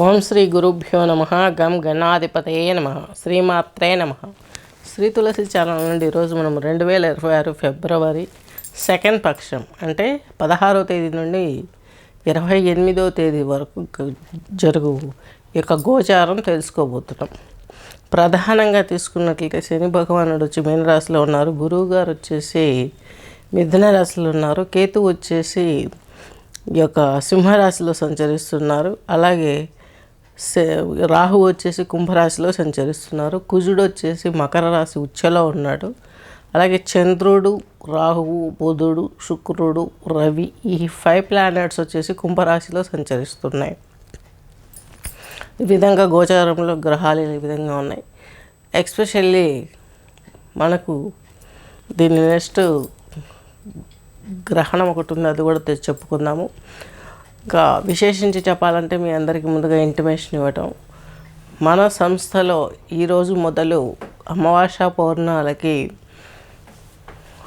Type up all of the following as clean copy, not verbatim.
ఓం శ్రీ గురుభ్యో నమ. గం గణాధిపతయే నమ. శ్రీమాత్రే నమ. శ్రీ తులసి ఛానల్ నుండి ఈరోజు మనం 2026 ఫిబ్రవరి సెకండ్ పక్షం అంటే 16వ తేదీ నుండి 28వ తేదీ వరకు జరుగు యొక్క గోచారం తెలుసుకోబోతున్నాం. ప్రధానంగా తీసుకున్నట్లయితే శని భగవానుడు వచ్చి మీనరాశిలో ఉన్నారు, గురువు గారు వచ్చేసి మిథున రాశిలో ఉన్నారు, కేతు వచ్చేసి ఈ యొక్క సింహరాశిలో సంచరిస్తున్నారు, అలాగే రాహు వచ్చేసి కుంభరాశిలో సంచరిస్తున్నారు, కుజుడు వచ్చేసి మకర రాశి ఉచ్చలో ఉన్నాడు, అలాగే చంద్రుడు, రాహువు, బుధుడు, శుక్రుడు, రవి ఈ 5 ప్లానెట్స్ వచ్చేసి కుంభరాశిలో సంచరిస్తున్నాయి. ఈ విధంగా గోచారంలో గ్రహాలు ఈ విధంగా ఉన్నాయి. ఎస్పెషల్లీ మనకు దీని నెక్స్ట్ గ్రహణం ఒకటి ఉంది, అది కూడా చెప్పుకుందాము. ఇంకా విశేషించి చెప్పాలంటే మీ అందరికీ ముందుగా ఇంటిమేషన్ ఇవ్వటం, మన సంస్థలో ఈరోజు మొదలు అమావాస్య పౌర్ణాలకి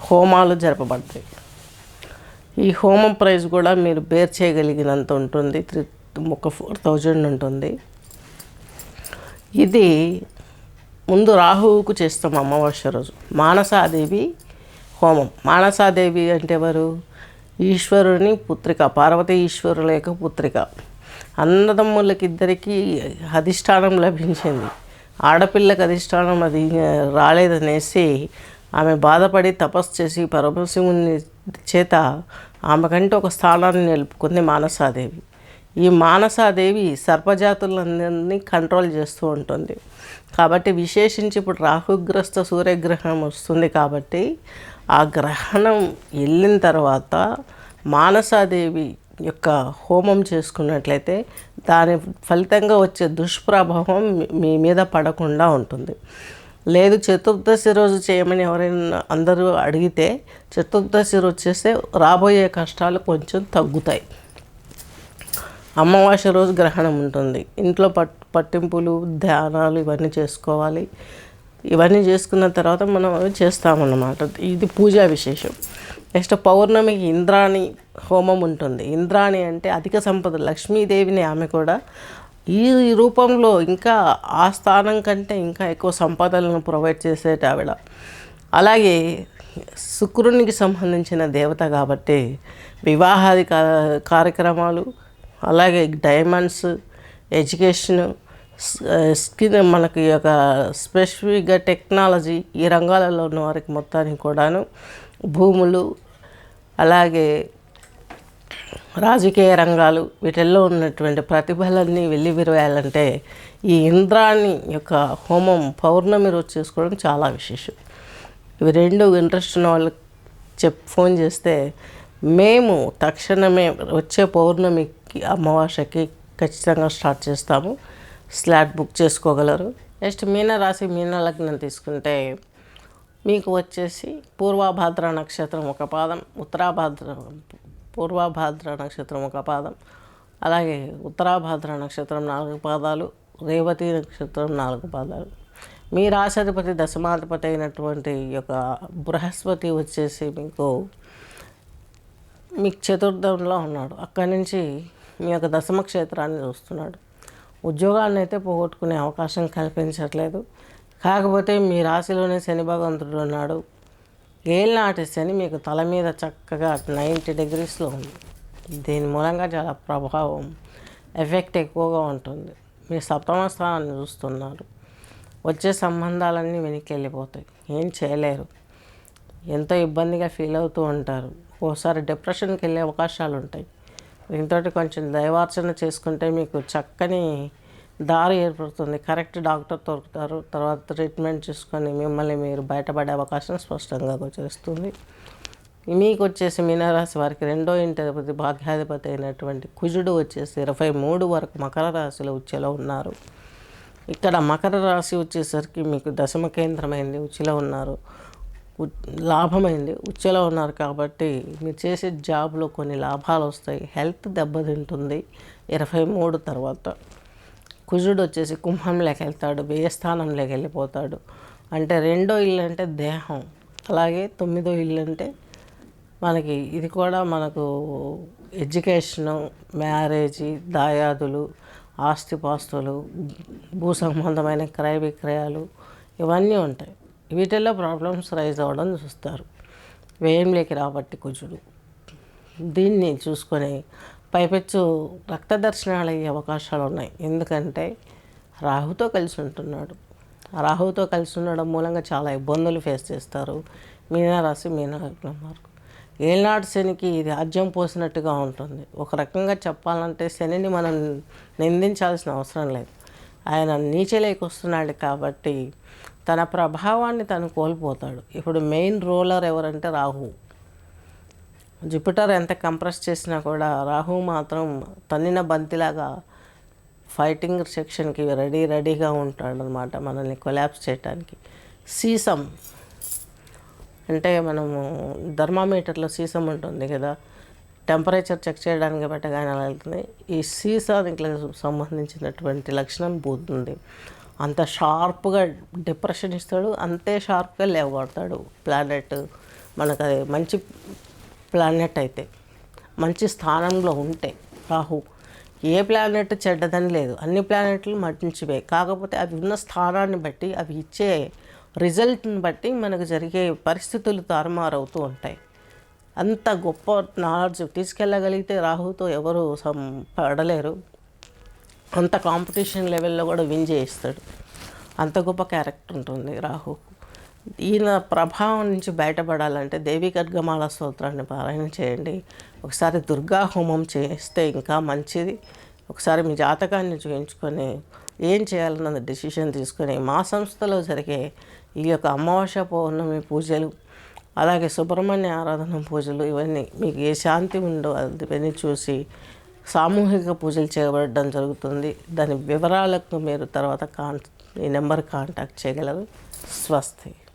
హోమాలు జరపబడతాయి. ఈ హోమం ప్రైస్ కూడా మీరు బేర్ చేయగలిగినంత ఉంటుంది, 4,000 ఉంటుంది. ఇది ముందు రాహువుకు చేస్తాం అమావాస్య రోజు మానసాదేవి హోమం. మానసాదేవి అంటే ఎవరు? ఈశ్వరుని పుత్రిక, పార్వతీ ఈశ్వరుల యొక్క పుత్రిక. అన్నదమ్ములకి ఇద్దరికీ అధిష్టానం లభించింది, ఆడపిల్లకి అధిష్టానం అది రాలేదనేసి ఆమె బాధపడి తపస్సు చేసి పరమశివుని చేత ఆమెకంటే ఒక స్థానాన్ని నిలుపుకుంది మానసాదేవి. ఈ మానసాదేవి సర్పజాతులందరినీ కంట్రోల్ చేస్తూ ఉంటుంది. కాబట్టి విశేషించి ఇప్పుడు రాహుగ్రస్త సూర్యగ్రహణం వస్తుంది కాబట్టి ఆ గ్రహణం వెళ్ళిన తర్వాత మానసాదేవి యొక్క హోమం చేసుకున్నట్లయితే దాని ఫలితంగా వచ్చే దుష్ప్రభావం మీ మీద పడకుండా ఉంటుంది. లేదు చతుర్దశి రోజు చేయమని ఎవరైనా అందరూ అడిగితే చతుర్దశి రోజు చేస్తే రాబోయే కష్టాలు కొంచెం తగ్గుతాయి. అమావాస్య రోజు గ్రహణం ఉంటుంది, ఇంట్లో పట్టింపులు ధ్యానాలు ఇవన్నీ చేసుకోవాలి. ఇవన్నీ చేసుకున్న తర్వాత మనం అవి చేస్తామన్నమాట. ఇది పూజా విశేషం. నెక్స్ట్ పౌర్ణమికి ఇంద్రాణి హోమం ఉంటుంది. ఇంద్రాణి అంటే అధిక సంపద, లక్ష్మీదేవిని. ఆమె కూడా ఈ రూపంలో ఇంకా ఆ స్థానం కంటే ఇంకా ఎక్కువ సంపదలను ప్రొవైడ్ చేసేట ఆవిడ. అలాగే శుక్రునికి సంబంధించిన దేవత కాబట్టి వివాహాది కార్యక్రమాలు, అలాగే డైమండ్స్, ఎడ్యుకేషను, స్కిన్, మనకి యొక్క స్పెసిఫిక్గా టెక్నాలజీ ఈ రంగాలలో ఉన్న వారికి మొత్తానికి కూడాను, భూములు, అలాగే రాజకీయ రంగాలు, వీటిల్లో ఉన్నటువంటి ప్రతిభలన్నీ వెల్లివిరవేయాలంటే ఈ ఇంద్రాణి యొక్క హోమం పౌర్ణమి రోజు చేసుకోవడం చాలా విశేషం. ఇవి రెండు ఇంట్రెస్ట్ ఉన్న వాళ్ళకి ఫోన్ చేస్తే మేము తక్షణమే వచ్చే పౌర్ణమికి అమావాస్యకి ఖచ్చితంగా స్టార్ట్ చేస్తాము. స్లాట్ బుక్ చేసుకోగలరు. నెక్స్ట్ మీనరాశి, మీన లగ్నం తీసుకుంటే మీకు వచ్చేసి పూర్వభాద్ర నక్షత్రం ఒక పాదం, పూర్వభాద్ర నక్షత్రం ఒక పాదం, అలాగే ఉత్తరాభాద్ర నక్షత్రం 4 పాదాలు, రేవతి నక్షత్రం 4 పాదాలు. మీ రాశాధిపతి దశమాధిపతి అయినటువంటి యొక్క బృహస్పతి వచ్చేసి మీకు చతుర్థంలో ఉన్నాడు. అక్కడి నుంచి మీ యొక్క దశమ క్షేత్రాన్ని చూస్తున్నాడు. ఉద్యోగాన్ని అయితే పోగొట్టుకునే అవకాశం కల్పించట్లేదు. కాకపోతే మీ రాశిలోనే శని భగవంతుడు ఉన్నాడు. ఏళ్ళనాటి శని మీకు తల మీద చక్కగా 90 డిగ్రీస్లో ఉంది. దీని మూలంగా చాలా ప్రభావం, ఎఫెక్ట్ ఎక్కువగా ఉంటుంది. మీ సప్తమ స్థానాన్ని చూస్తున్నారు. వచ్చే సంబంధాలన్నీ వెనక్కి వెళ్ళిపోతాయి, ఏం చేయలేరు, ఎంతో ఇబ్బందిగా ఫీల్ అవుతూ ఉంటారు. ఓసారి డిప్రెషన్కి వెళ్ళే అవకాశాలు ఉంటాయి. దీంతో కొంచెం దైవార్చన చేసుకుంటే మీకు చక్కని దారి ఏర్పడుతుంది. కరెక్ట్ డాక్టర్ దొరుకుతారు. తర్వాత ట్రీట్మెంట్ చేసుకొని మిమ్మల్ని మీరు బయటపడే అవకాశం స్పష్టంగా గోచరిస్తుంది. మీకు వచ్చేసి మీనరాశి వారికి 2వ ఇంటి అధిపతి, భాగ్యాధిపతి అయినటువంటి కుజుడు వచ్చేసి 23 వరకు మకర రాశిలో ఉచ్చులో ఉన్నారు. ఇక్కడ మకర రాశి వచ్చేసరికి మీకు దశమ కేంద్రమైంది, ఉచ్చులో ఉన్నారు, లాభమైంది, ఉచ్చులో ఉన్నారు. కాబట్టి మీరు చేసే జాబ్లో కొన్ని లాభాలు వస్తాయి. హెల్త్ దెబ్బతింటుంది 23 తర్వాత. కుజుడు వచ్చేసి కుంభంలోకి వెళ్తాడు, వ్యయస్థానంలోకి వెళ్ళిపోతాడు. అంటే 2వ ఇల్లు అంటే దేహం, అలాగే 9వ ఇల్లు అంటే మనకి ఇది కూడా మనకు ఎడ్యుకేషను, మ్యారేజీ, దాయాదులు, ఆస్తిపాస్తులు, భూ సంబంధమైన క్రయ విక్రయాలు ఇవన్నీ ఉంటాయి. వీటిల్లో ప్రాబ్లమ్స్ రైజ్ అవ్వడం చూస్తారు. వ్యయంలోకి రాబట్టి కుజుడు దీన్ని చూసుకొని పైపెచ్చు రక్త దర్శనాలు అయ్యే అవకాశాలు ఉన్నాయి. ఎందుకంటే రాహుతో కలిసి ఉంటున్నాడు. రాహుతో కలిసి ఉండడం మూలంగా చాలా ఇబ్బందులు ఫేస్ చేస్తారు మీనరాశి మీనలగ్నం వారు. ఏళ్ళనాటి శనికి ఇది ఆజ్యం పోసినట్టుగా ఉంటుంది. ఒక రకంగా చెప్పాలంటే శనిని మనం నిందించాల్సిన అవసరం లేదు. ఆయన నీచలేకి వస్తున్నాడు కాబట్టి తన ప్రభావాన్ని తను కోల్పోతాడు. ఇప్పుడు మెయిన్ రోలర్ ఎవరంటే రాహు. జూపిటర్ ఎంత కంప్రెస్ చేసినా కూడా రాహు మాత్రం తన్నిన బంతిలాగా ఫైటింగ్ సెక్షన్కి రెడీగా ఉంటాడనమాట, మనల్ని కొలాప్స్ చేయడానికి. సీసం అంటే మనము థర్మామీటర్లో సీసం ఉంటుంది కదా, టెంపరేచర్ చెక్ చేయడానికి పెట్టగానే వెళ్తుంది. ఈ సీసానికి సంబంధించినటువంటి లక్షణం పోతుంది. అంత షార్ప్గా డిప్రెషన్ ఇస్తాడు, అంతే షార్ప్గా లేవగొడతాడు ప్లానెట్. మనకు అది మంచి ప్లానెట్ అయితే, మంచి స్థానంలో ఉంటే రాహు. ఏ ప్లానెట్ చెడ్డదని లేదు, అన్ని ప్లానెట్లు మంచివే. కాకపోతే అవి ఉన్న స్థానాన్ని బట్టి, అవి ఇచ్చే రిజల్ట్ని బట్టి మనకు జరిగే పరిస్థితులు తారుమారవుతూ ఉంటాయి. అంత గొప్ప నాలెడ్జ్ తీసుకెళ్ళగలిగితే రాహుతో ఎవరు పడలేరు. అంత కాంపిటీషన్ లెవెల్లో కూడా విన్ చేయిస్తాడు. అంత గొప్ప క్యారెక్టర్ ఉంటుంది రాహు. ఈయన ప్రభావం నుంచి బయటపడాలంటే దేవి ఖడ్గమాల స్తోత్రాన్ని పారాయణ చేయండి. ఒకసారి దుర్గా హోమం చేస్తే ఇంకా మంచిది. ఒకసారి మీ జాతకాన్ని చూపించుకొని ఏం చేయాలన్నది డెసిషన్ తీసుకొని మా సంస్థలో జరిగే ఈ యొక్క అమావాస్య పౌర్ణమి పూజలు, అలాగే సుబ్రహ్మణ్య ఆరాధన పూజలు, ఇవన్నీ మీకు ఏ శాంతి ఉండో ఇవన్నీ చూసి సామూహిక పూజలు చేయబడడం జరుగుతుంది. దాని వివరాలకు మీరు తర్వాత ఈ నెంబర్ కాంటాక్ట్ చేయగలరు. స్వస్తి.